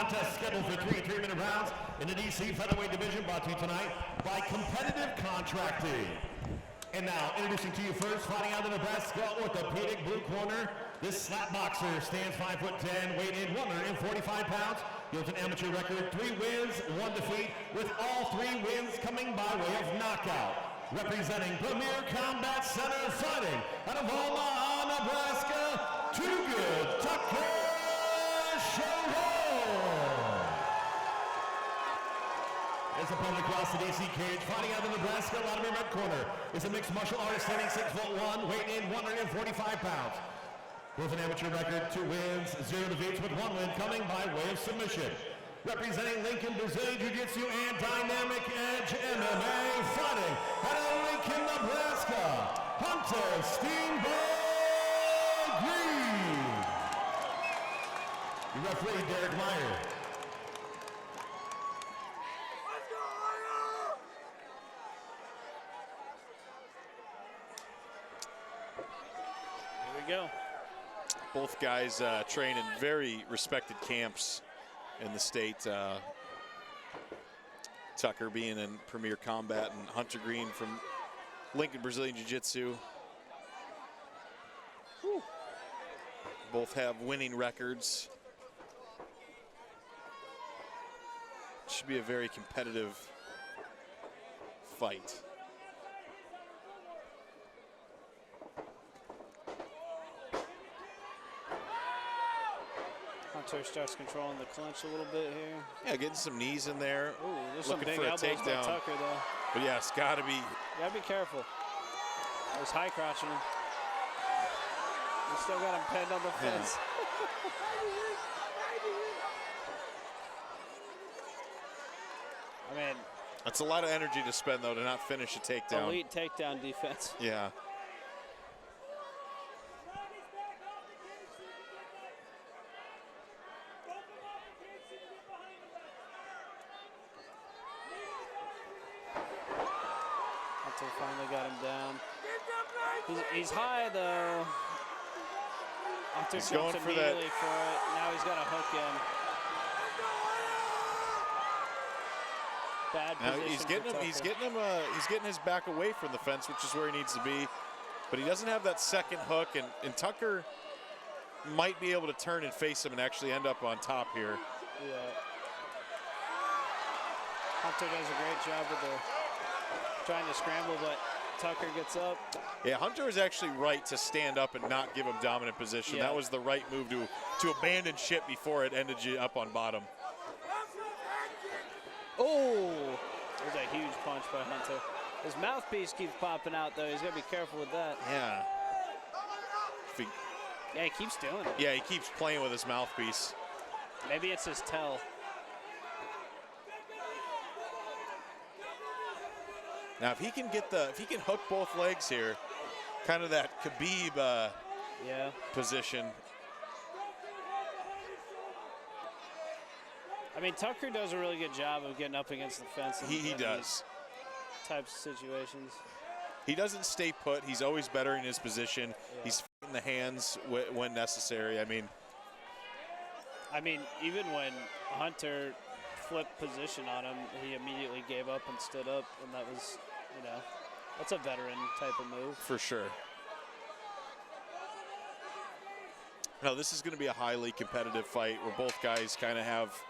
contest scheduled for 3 3-minute rounds in the DC featherweight division, brought to you tonight by Competitive Contracting. And now, introducing to you first, fighting out of Nebraska, orthopedic blue corner. This slap boxer stands 5'10", weighed in 145 pounds. He holds an amateur record, 3 wins, 1 defeat, with all 3 wins coming by way of knockout. Representing Premier Combat Center, fighting out of Omaha, Nebraska, Too Good Tucker Charron. His opponent across the DC cage, fighting out of Nebraska, Latimer red corner, is a mixed martial artist standing 6'1", weighing in 145 pounds. With an amateur record, 2 wins, 0 defeats, with 1 win coming by way of submission. Representing Lincoln Brazilian Jiu-Jitsu and Dynamic Edge MMA, fighting out of Lincoln, Nebraska, Hunter Steamboat Green. The referee, Derek Meyer. Here we go. Both guys train in very respected camps in the state. Tucker being in Premier Combat and Hunter Green from Lincoln Brazilian Jiu-Jitsu. Both have winning records. Should be a very competitive fight. Hunter starts controlling the clinch a little bit here. Yeah, getting some knees in there. Ooh, there's looking some big for a elbows by takedown. Tucker, though. But yeah, it's got to be. You gotta be careful. There's high crouching him. You still got him pinned on the fence. I mean, That's a lot of energy to spend, though, to not finish a takedown. elite takedown defense. Yeah. Hunter finally got him down. He's high, though. Hunter He's jumps going for immediately that. for it. Now he's got a hook in. Bad Now position he's for getting him. Tucker. He's getting his back away from the fence, which is where he needs to be. But he doesn't have that second hook, and Tucker might be able to turn and face him and actually end up on top here. Yeah. Hunter does a great job with the trying to scramble, but Tucker gets up. Yeah, Hunter is actually right to stand up and not give him dominant position. Yeah. That was the right move to abandon ship before it ended you up on bottom. Oh, there's a huge punch by Hunter. His mouthpiece keeps popping out, though. He's got to be careful with that. Yeah. Yeah, he keeps doing it. Yeah, he keeps playing with his mouthpiece. Maybe it's his tell. Now, if he can hook both legs here, kind of that Khabib Yeah. position. I mean, Tucker does a really good job of getting up against the fence. He in does. these types of situations. He doesn't stay put. He's always bettering his position. Yeah. He's in the hands when necessary. I mean, even when Hunter flipped position on him, he immediately gave up and stood up, and that was, that's a veteran type of move. for sure. No, this is going to be a highly competitive fight where both guys kind of have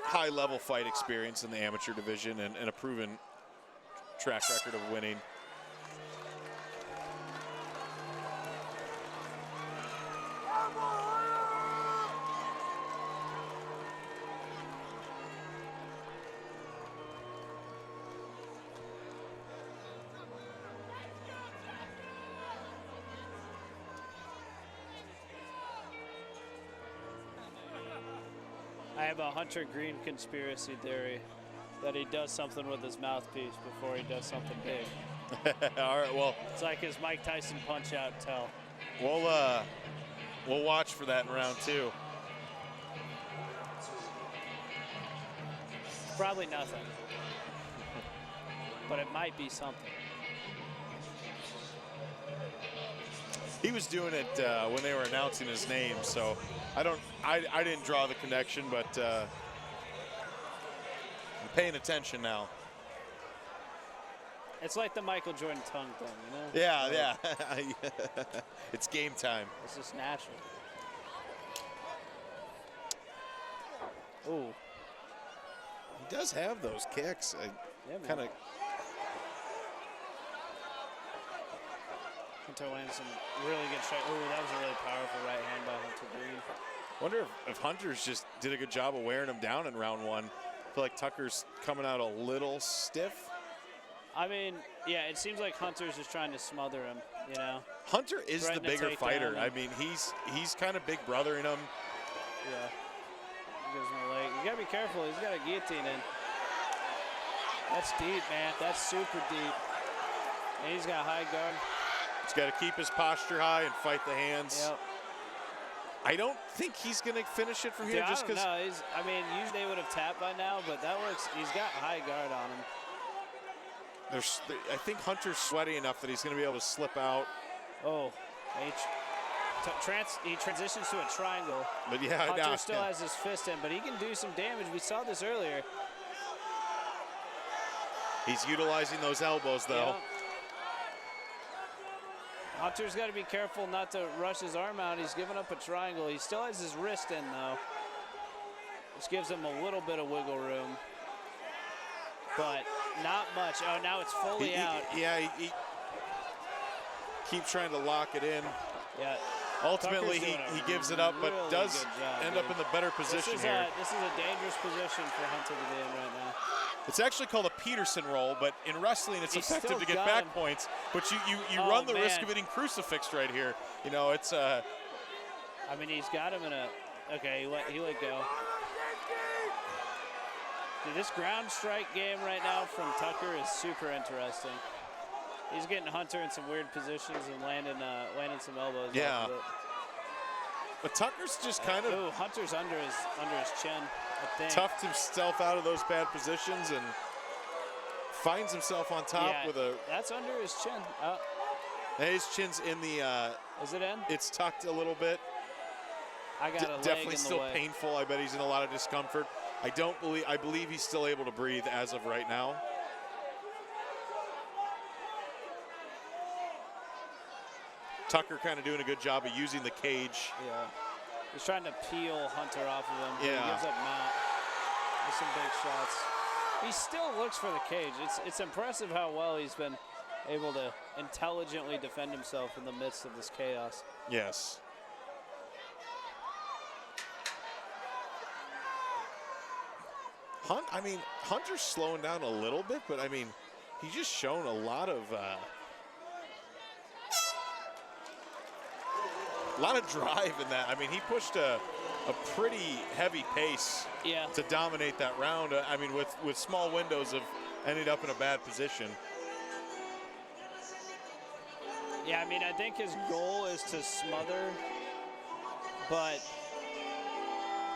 high-level fight experience in the amateur division and a proven track record of winning. I have a Hunter Green conspiracy theory that he does something with his mouthpiece before he does something big. All right, well, It's like his Mike Tyson punch-out tell. we'll watch for that in round 2. Probably nothing. But it might be something. He was doing it when they were announcing his name, so I didn't draw the connection, but I'm paying attention now. It's like the Michael Jordan tongue thing, you know? Yeah, yeah. It's game time. It's just natural. Ooh. He does have those kicks. Yeah, kind of. Hunter lands some really good shot. Ooh, that was a really powerful right hand by Hunter Green. Wonder if Hunter's just did a good job of wearing him down in round one. I feel like Tucker's coming out a little stiff. I mean, yeah, it seems like Hunter's just trying to smother him, you know? Hunter is the bigger fighter. I mean, he's kind of big brothering him. Yeah. He gives him a leg. You gotta be careful. He's got a guillotine in. That's deep, man. That's super deep. And he's got high guard. He's got to keep his posture high and fight the hands. Yep. I don't think he's going to finish it from here just because. No, I mean, usually they would have tapped by now, but that works. He's got high guard on him. I think Hunter's sweaty enough that he's going to be able to slip out. Oh, he transitions to a triangle. But yeah, Hunter still has his fist in, but he can do some damage. We saw this earlier. He's utilizing those elbows, though. Yeah. Hunter's got to be careful not to rush his arm out. He's giving up a triangle. He still has his wrist in, though, which gives him a little bit of wiggle room, but not much. Oh, now it's fully out. He keeps trying to lock it in. Yeah. Ultimately, he gives it up, but really does end up in the better position here. This is a dangerous position for Hunter to be in right now. It's actually called a Peterson roll, but in wrestling, it's effective to get back points. But you run the risk of getting crucifixed right here. You know, it's. I mean, he's got him in a. Okay, he let go. Dude, this ground strike game right now from Tucker is super interesting. He's getting Hunter in some weird positions and landing some elbows. Yeah. But Tucker's just kind of. Ooh, Hunter's under his chin. Toughed himself out of those bad positions and finds himself on top with a. That's under his chin. His chin's in the. Is it in? It's tucked a little bit. I got a leg definitely in the still way. Painful. I bet he's in a lot of discomfort. I believe he's still able to breathe as of right now. Tucker kind of doing a good job of using the cage. Yeah. He's trying to peel Hunter off of him. Yeah. He gives up Matt with some big shots. He still looks for the cage. It's impressive how well he's been able to intelligently defend himself in the midst of this chaos. Yes. Hunter's slowing down a little bit, but I mean, he's just shown a lot of drive in that. I mean, he pushed a pretty heavy pace to dominate that round. I mean, with small windows of ended up in a bad position. Yeah, I mean, I think his goal is to smother, but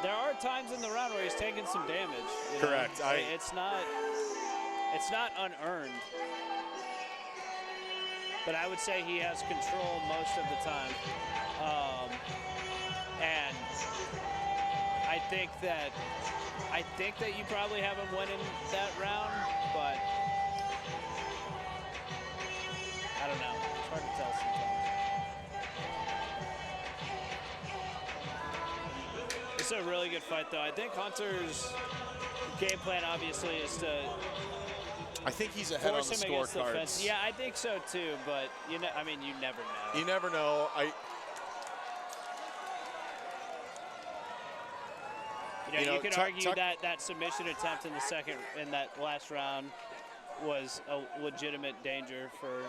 there are times in the round where he's taking some damage. Correct. It's not unearned, but I would say he has control most of the time. And I think that you probably have him winning that round, but I don't know. It's hard to tell sometimes. It's a really good fight, though. I think Hunter's game plan, obviously, is to I think he's ahead on the scorecards. Yeah, I think so too. But you know, I mean, you never know. You never know. You could argue that submission attempt in that last round was a legitimate danger for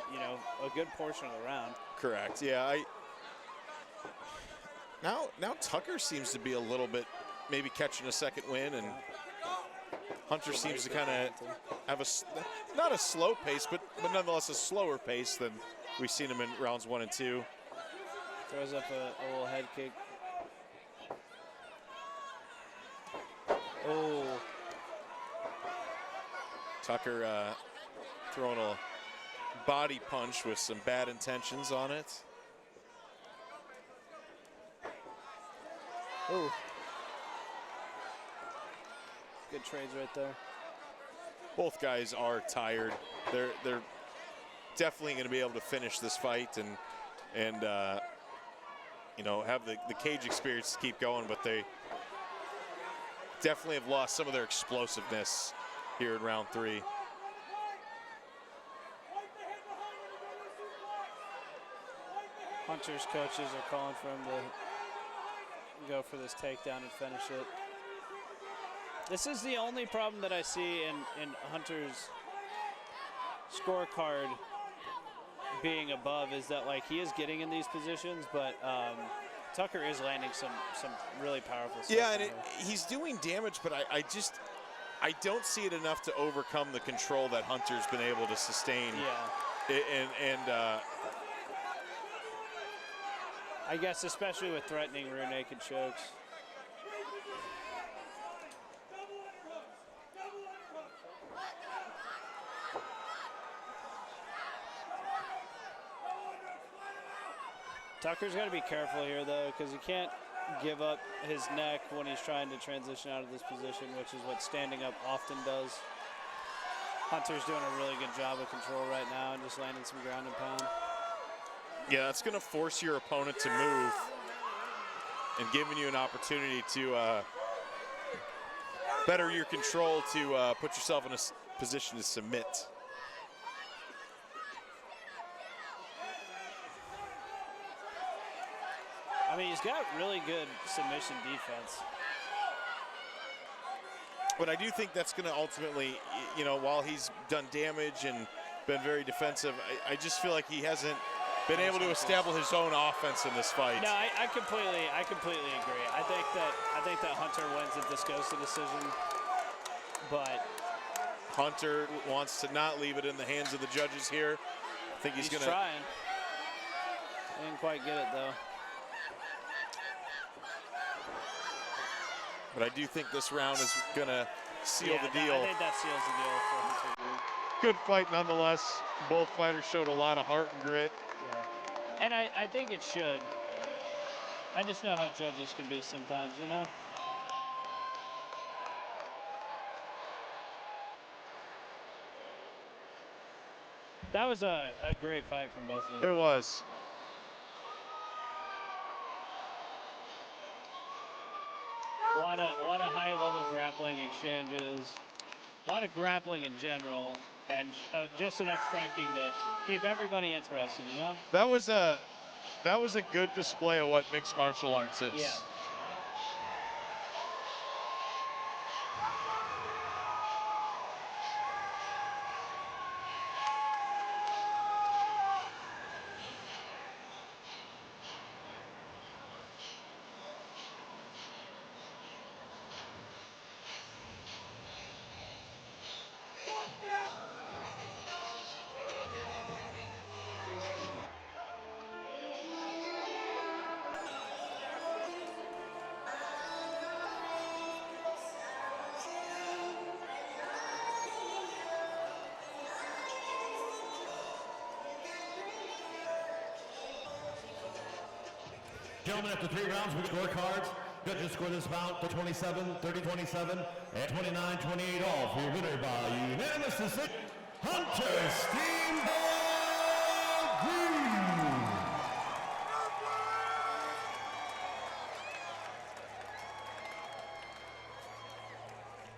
a good portion of the round. Correct. Yeah. Now Tucker seems to be a little bit maybe catching a second win, and Hunter seems to kind of have not a slow pace, but nonetheless a slower pace than we've seen him in rounds 1 and 2. Throws up a little head kick. Oh. Tucker throwing a body punch with some bad intentions on it. Ooh. Good trades right there. Both guys are tired. They're definitely going to be able to finish this fight and you know, have the cage experience to keep going, but they definitely have lost some of their explosiveness here in round 3. Hunter's coaches are calling for him to go for this takedown and finish it. This is the only problem that I see in Hunter's scorecard being above, is that like he is getting in these positions, but Tucker is landing some really powerful stuff. Yeah, and he's doing damage, but I don't see it enough to overcome the control that Hunter's been able to sustain. Yeah. And I guess especially with threatening rear naked chokes. Tucker's got to be careful here, though, because he can't give up his neck when he's trying to transition out of this position, which is what standing up often does. Hunter's doing a really good job of control right now and just landing some ground and pound. yeah, that's going to force your opponent to move and giving you an opportunity to better your control to put yourself in a position to submit. I mean, he's got really good submission defense. But I do think that's going to ultimately, you know, while he's done damage and been very defensive, I just feel like he hasn't been able to establish his own offense in this fight. No, I completely agree. I think that Hunter wins if this goes to decision, but Hunter wants to not leave it in the hands of the judges here. I think he's going to trying. Didn't quite get it though. But I do think this round is going to seal the deal. I think that seals the deal for Hunter. Good fight nonetheless. Both fighters showed a lot of heart and grit. Yeah. And I think it should. I just know how judges can be sometimes, you know? That was a great fight from both of them. It was. A lot of high-level grappling exchanges, a lot of grappling in general, and just enough striking to keep everybody interested, you know? That was a good display of what mixed martial arts is. Yeah. Gentlemen, after 3 rounds with scorecards, judges score this bout to 27, 30-27, and 29-28 all for your winner by unanimous decision, Hunter Steamboat